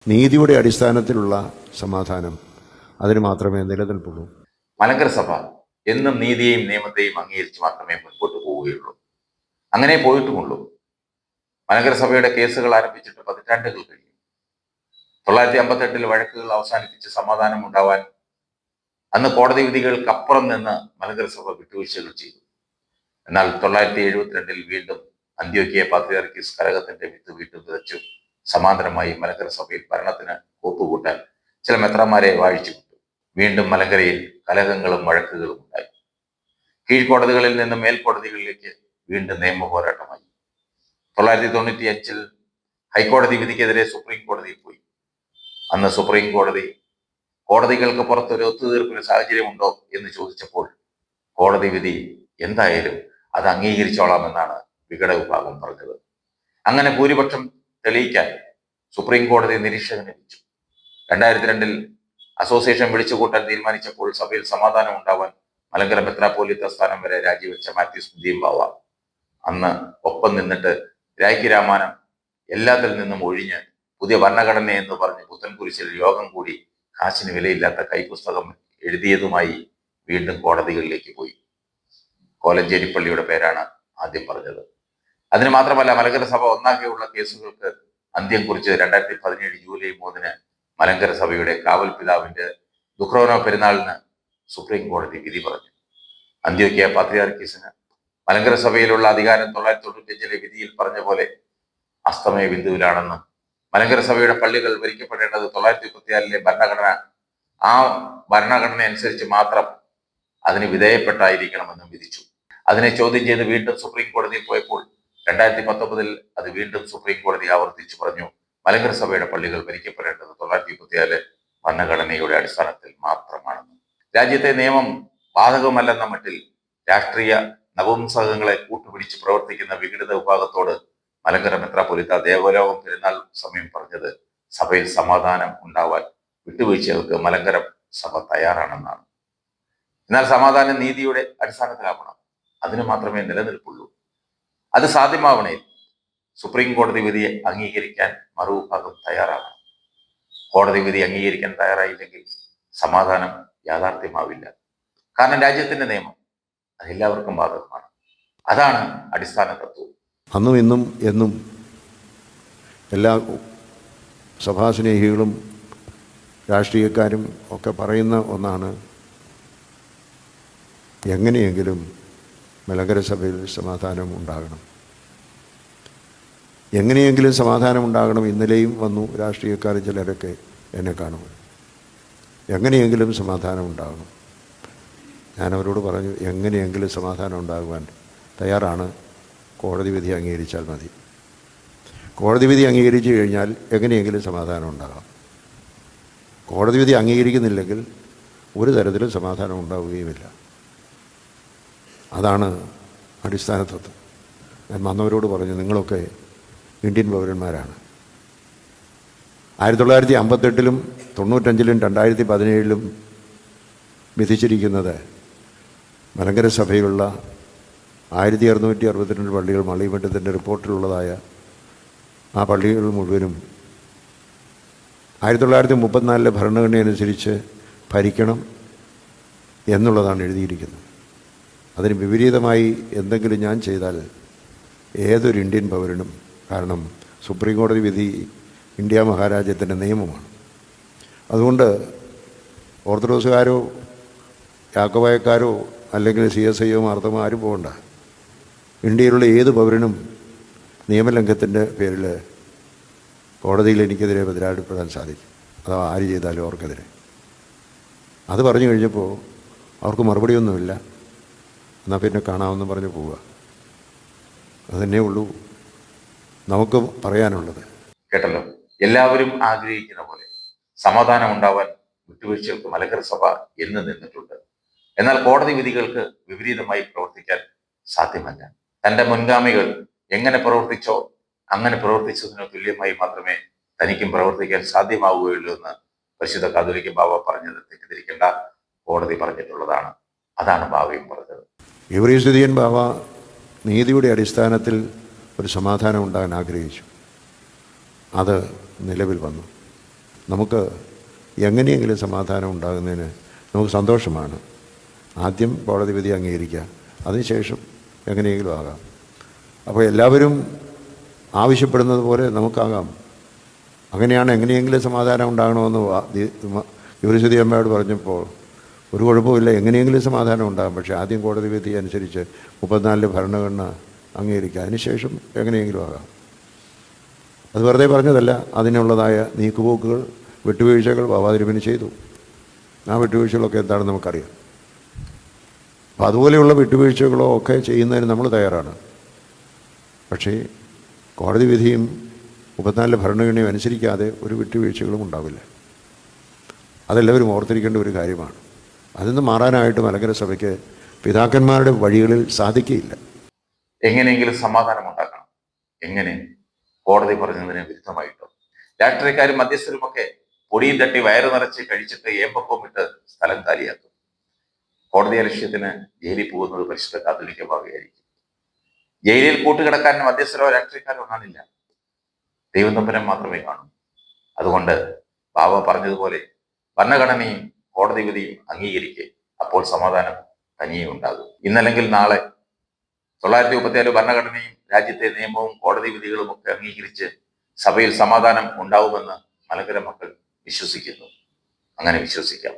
നീതിയുടെ അടിസ്ഥാനത്തിലുള്ള സമാധാനം, അതിന് മാത്രമേ നിലനിൽപ്പുള്ളൂ. മലങ്കര സഭ എന്നും നീതിയെയും നിയമത്തെയും അംഗീകരിച്ച് മാത്രമേ മുൻപോട്ട് പോവുകയുള്ളൂ. അങ്ങനെ പോയിട്ടുമുള്ളൂ. മലങ്കര സഭയുടെ കേസുകൾ ആരംഭിച്ചിട്ട് പതിറ്റാണ്ടുകൾ കഴിഞ്ഞു. 958 വഴക്കുകൾ അവസാനിപ്പിച്ച് സമാധാനം ഉണ്ടാവാൻ അന്ന് കോടതി വിധികൾക്കപ്പുറം നിന്ന് മലങ്കര സഭ വിട്ടുവീഴ്ചകൾ ചെയ്തു. എന്നാൽ 972 വീണ്ടും അന്ത്യോക്യ പാത്രിയാർക്കീസ് കലഹത്തിന്റെ വിത്ത് വീണ്ടും വിതച്ചു. സമാന്തരമായി മലങ്കര സഭയിൽ ഭരണത്തിന് കൂട്ടുകൂട്ടാൻ ചില മെത്രാന്മാരെ വാഴിച്ചുവിട്ടു. വീണ്ടും മലങ്കരയിൽ കലഹങ്ങളും വഴക്കുകളും ഉണ്ടായി. കീഴ്ക്കോടതികളിൽ നിന്ന് മേൽക്കോടതികളിലേക്ക് വീണ്ടും നിയമ പോരാട്ടമായി. 995 ഹൈക്കോടതി വിധിക്കെതിരെ സുപ്രീം കോടതിയിൽ പോയി. അന്ന് സുപ്രീം കോടതി കോടതികൾക്ക് പുറത്തൊരു ഒത്തുതീർപ്പിന് സാഹചര്യമുണ്ടോ എന്ന് ചോദിച്ചപ്പോൾ കോടതി വിധി എന്തായാലും അത് അംഗീകരിച്ചോളാമെന്നാണ് വിഘട വിഭാഗം പറഞ്ഞത്. അങ്ങനെ ഭൂരിപക്ഷം തെളിയിക്കാൻ സുപ്രീം കോടതി നിരീക്ഷകനെ വെച്ചു. 2002 അസോസിയേഷൻ വിളിച്ചുകൂട്ടാൻ തീരുമാനിച്ചപ്പോൾ സഭയിൽ സമാധാനം ഉണ്ടാവാൻ മലങ്കര മെത്രാപ്പോലീത്ത സ്ഥാനം വരെ രാജിവെച്ച മാത്യൂസ് മുതിയമ്പാവ അന്ന് ഒപ്പം നിന്നിട്ട് രായ്ക്ക് രാമാനം എല്ലാത്തിൽ നിന്നും ഒഴിഞ്ഞ് പുതിയ ഭരണഘടന എന്ന് പറഞ്ഞ് പുത്തൻകുരിശിൽ യോഗം കൂടി കാശിന് വിലയില്ലാത്ത കൈപ്പുസ്തകം എഴുതിയതുമായി വീണ്ടും കോടതികളിലേക്ക് പോയി. കോലഞ്ചേരി പള്ളിയുടെ പേരാണ് ആദ്യം പറഞ്ഞത്. അതിന് മാത്രമല്ല, മലങ്കര സഭ ഒന്നാകെയുള്ള കേസുകൾക്ക് അന്ത്യം കുറിച്ച് 2017 ജൂലൈ 3 മലങ്കര സഭയുടെ കാവൽ പിതാവിന്റെ ദുഃഖ്രോനോ പെരുന്നാളിന് സുപ്രീം കോടതി വിധി പറഞ്ഞു. അന്ത്യോക്യ പാത്രിയാർക്കീസിന് മലങ്കര സഭയിലുള്ള അധികാരം 995 വിധിയിൽ പറഞ്ഞ പോലെ അസ്തമയ ബിന്ദുവിലാണെന്നും മലങ്കര സഭയുടെ പള്ളികൾ ഭരിക്കപ്പെടേണ്ടത് 934 ഭരണഘടന, ആ ഭരണഘടന അനുസരിച്ച് മാത്രം അതിന് വിധേയപ്പെട്ടായിരിക്കണമെന്നും വിധിച്ചു. അതിനെ ചോദ്യം ചെയ്ത് വീണ്ടും സുപ്രീം കോടതിയിൽ പോയപ്പോൾ 2019 അത് വീണ്ടും സുപ്രീം കോടതി ആവർത്തിച്ചു പറഞ്ഞു, മലങ്കര സഭയുടെ പള്ളികൾ ഭരിക്കപ്പെടേണ്ടത് 934 ഭരണഘടനയുടെ അടിസ്ഥാനത്തിൽ മാത്രമാണെന്ന്. രാജ്യത്തെ നിയമം ബാധകമല്ലെന്ന മട്ടിൽ രാഷ്ട്രീയ നപുംസകങ്ങളെ കൂട്ടുപിടിച്ച് പ്രവർത്തിക്കുന്ന വിഘടിത വിഭാഗത്തോട് മലങ്കര മെത്രാപ്പൊലീത്ത ദേവലോകം പെരുന്നാൾ സമയം പറഞ്ഞത് സഭയിൽ സമാധാനം ഉണ്ടാവാൻ വിട്ടുവീഴ്ചകൾക്ക് മലങ്കര സഭ തയ്യാറാണെന്നാണ്. എന്നാൽ സമാധാനം നീതിയുടെ അടിസ്ഥാനത്തിലാവണം, അതിന് മാത്രമേ നിലനിൽപ്പുള്ളൂ. അത് സാധ്യമാവണേ സുപ്രീം കോടതി വിധിയെ അംഗീകരിക്കാൻ മറുവിഭാഗം തയ്യാറാകണം. കോടതി വിധി അംഗീകരിക്കാൻ തയ്യാറായില്ലെങ്കിൽ സമാധാനം യാഥാർത്ഥ്യമാവില്ല. കാരണം രാജ്യത്തിന്റെ നിയമം അതെല്ലാവർക്കും ബാധകമാണ്. അതാണ് അടിസ്ഥാന തത്വം. അന്നും ഇന്നും എന്നും എല്ലാ സഭാസ്നേഹികളും രാഷ്ട്രീയക്കാരും ഒക്കെ പറയുന്ന ഒന്നാണ്, എങ്ങനെയെങ്കിലും മലങ്കര സഭയിൽ സമാധാനം ഉണ്ടാകണം, എങ്ങനെയെങ്കിലും സമാധാനം ഉണ്ടാകണം. ഇന്നലെയും വന്നു രാഷ്ട്രീയക്കാർ ചിലരൊക്കെ എന്നെ കാണും, എങ്ങനെയെങ്കിലും സമാധാനം ഉണ്ടാകണം. ഞാനവരോട് പറഞ്ഞു, എങ്ങനെയെങ്കിലും സമാധാനം ഉണ്ടാകുവാൻ തയ്യാറാണ്, കോടതി വിധി അംഗീകരിച്ചാൽ മതി. കോടതി വിധി അംഗീകരിച്ചു കഴിഞ്ഞാൽ എങ്ങനെയെങ്കിലും സമാധാനം ഉണ്ടാകാം. കോടതി വിധി അംഗീകരിക്കുന്നില്ലെങ്കിൽ ഒരു തരത്തിലും സമാധാനം ഉണ്ടാവുകയുമില്ല. അതാണ് അടിസ്ഥാന തത്വം. ഞാൻ വന്നവരോട് പറഞ്ഞു, നിങ്ങളൊക്കെ ഇന്ത്യൻ പൗരന്മാരാണ്. 1958 95 2017 വിധിച്ചിരിക്കുന്നത് മലങ്കര സഭയിലുള്ള 1662 പള്ളികൾ മള്ളിമറ്റത്തിൻ്റെ റിപ്പോർട്ടിലുള്ളതായ ആ പള്ളികൾ മുഴുവനും 1934 ഭരണഘടന അനുസരിച്ച് ഭരിക്കണം എന്നുള്ളതാണ് എഴുതിയിരിക്കുന്നത്. അതിന് വിപരീതമായി എന്തെങ്കിലും ഞാൻ ചെയ്താൽ ഏതൊരു ഇന്ത്യൻ പൗരനും, കാരണം സുപ്രീം കോടതി വിധി ഇന്ത്യ മഹാരാജ്യത്തിൻ്റെ നിയമമാണ്. അതുകൊണ്ട് ഓർത്തഡോക്സുകാരോ യാക്കോബായക്കാരോ അല്ലെങ്കിൽ CSIയോ മാർത്തമോ ആരും പോകണ്ട. ഇന്ത്യയിലുള്ള ഏത് പൗരനും നിയമലംഘനത്തിൻ്റെ പേരിൽ കോടതിയിൽ എനിക്കെതിരെ പരാതിപ്പെടാൻ സാധിക്കും. അഥവാ ആര് ചെയ്താലും അവർക്കെതിരെ. അത് പറഞ്ഞു കഴിഞ്ഞപ്പോൾ അവർക്ക് മറുപടിയൊന്നുമില്ല. എന്നാൽ പിന്നെ കാണാമെന്ന് പറഞ്ഞ് പോവുക. അതുതന്നേ ഉള്ളൂ നമുക്ക് പറയാനുള്ളത്. കേട്ടല്ലോ, എല്ലാവരും ആഗ്രഹിക്കുന്ന പോലെ സമാധാനം ഉണ്ടാവാൻ വിട്ടുവീഴ്ചകൾക്ക് മലങ്കര സഭ എന്ന് നിന്നിട്ടുണ്ട്. എന്നാൽ കോടതി വിധികൾക്ക് വിപരീതമായി പ്രവർത്തിക്കാൻ സാധ്യമല്ല. തൻ്റെ മുൻഗാമികൾ എങ്ങനെ പ്രവർത്തിച്ചോ അങ്ങനെ പ്രവർത്തിച്ചതിന് തുല്യമായി മാത്രമേ തനിക്കും പ്രവർത്തിക്കാൻ സാധ്യമാവുകയുള്ളൂ എന്ന് പരിശുദ്ധ കാതോലിക്ക ബാവ പറഞ്ഞത് തെറ്റിദ്ധരിക്കേണ്ട. കോടതി പറഞ്ഞിട്ടുള്ളതാണ്. അതാണ് ബാവയും പറഞ്ഞത്. യൂറിസ്തുതിയൻ ബാവ നീതിയുടെ അടിസ്ഥാനത്തിൽ ഒരു സമാധാനം ഉണ്ടാകാൻ ആഗ്രഹിച്ചു. അത് നിലവിൽ വന്നു. നമുക്ക് എങ്ങനെയെങ്കിലും സമാധാനം ഉണ്ടാകുന്നതിന് നമുക്ക് സന്തോഷമാണ്. ആദ്യം കോടതി വിധി അംഗീകരിക്കുക, അതിനുശേഷം എങ്ങനെയെങ്കിലും ആകാം. അപ്പോൾ എല്ലാവരും ആവശ്യപ്പെടുന്നത് പോലെ നമുക്കാകാം. അങ്ങനെയാണ് എങ്ങനെയെങ്കിലും സമാധാനം ഉണ്ടാകണമെന്ന് യുവരശ്വതി അമ്മയോട് പറഞ്ഞപ്പോൾ ഒരു കുഴപ്പമില്ല, എങ്ങനെയെങ്കിലും സമാധാനം ഉണ്ടാകും. പക്ഷേ ആദ്യം കോടതി വിധി അനുസരിച്ച് 34 ഭരണഘടന അംഗീകരിക്കുക, അതിനുശേഷം എങ്ങനെയെങ്കിലും ആകാം. അത് വെറുതെ പറഞ്ഞതല്ല, അതിനുള്ളതായ നീക്കുപോക്കുകൾ, വിട്ടുവീഴ്ചകൾ ബാബാതിരുമേനി ചെയ്തു. ആ വിട്ടുവീഴ്ചകളൊക്കെ എന്താണെന്ന് നമുക്കറിയാം. അപ്പം അതുപോലെയുള്ള വിട്ടുവീഴ്ചകളോ ഒക്കെ ചെയ്യുന്നതിന് നമ്മൾ തയ്യാറാണ്. പക്ഷേ കോടതി വിധിയും 34 ഭരണഘടനയും അനുസരിക്കാതെ ഒരു വിട്ടുവീഴ്ചകളും ഉണ്ടാവില്ല. അതെല്ലാവരും ഓർത്തിരിക്കേണ്ട ഒരു കാര്യമാണ്. അതിൽ നിന്ന് മാറാനായിട്ട് മലങ്കര സഭയ്ക്ക് പിതാക്കന്മാരുടെ വഴികളിൽ സാധിക്കുകയില്ല. എങ്ങനെയെങ്കിലും സമാധാനം ഉണ്ടാക്കണം. എങ്ങനെ? കോടതി പറഞ്ഞതിന് വിരുദ്ധമായിട്ടോ? രാഷ്ട്രീയക്കാരും മധ്യസ്ഥരുമൊക്കെ പൊടിയും തട്ടി വയറ് നിറച്ച് കഴിച്ചിട്ട് ഏമ്പക്കവും ഇട്ട് സ്ഥലം കാലിയാക്കും. കോടതി ലക്ഷ്യത്തിന് ജയിലിൽ പോകുന്നത് പരിശുദ്ധ കാത്തോലിക്ക ബാവയായിരിക്കും. ജയിലിൽ കൂട്ടുകിടക്കാൻ മധ്യസ്ഥരോ രാഷ്ട്രീയക്കാരോ കാണില്ല, ദൈവം തമ്പുരാൻ മാത്രമേ കാണൂ. അതുകൊണ്ട് ബാവ പറഞ്ഞതുപോലെ ഭരണഘടനയും കോടതി വിധിയും അംഗീകരിക്കുക, അപ്പോൾ സമാധാനം തനിയെ ഉണ്ടാകും. ഇന്നല്ലെങ്കിൽ നാളെ 936 ഭരണഘടനയും രാജ്യത്തെ നിയമവും കോടതി വിധികളും ഒക്കെ അംഗീകരിച്ച് സഭയിൽ സമാധാനം ഉണ്ടാവുമെന്ന് മലങ്കര മക്കൾ വിശ്വസിക്കുന്നു. അങ്ങനെ വിശ്വസിക്കാം.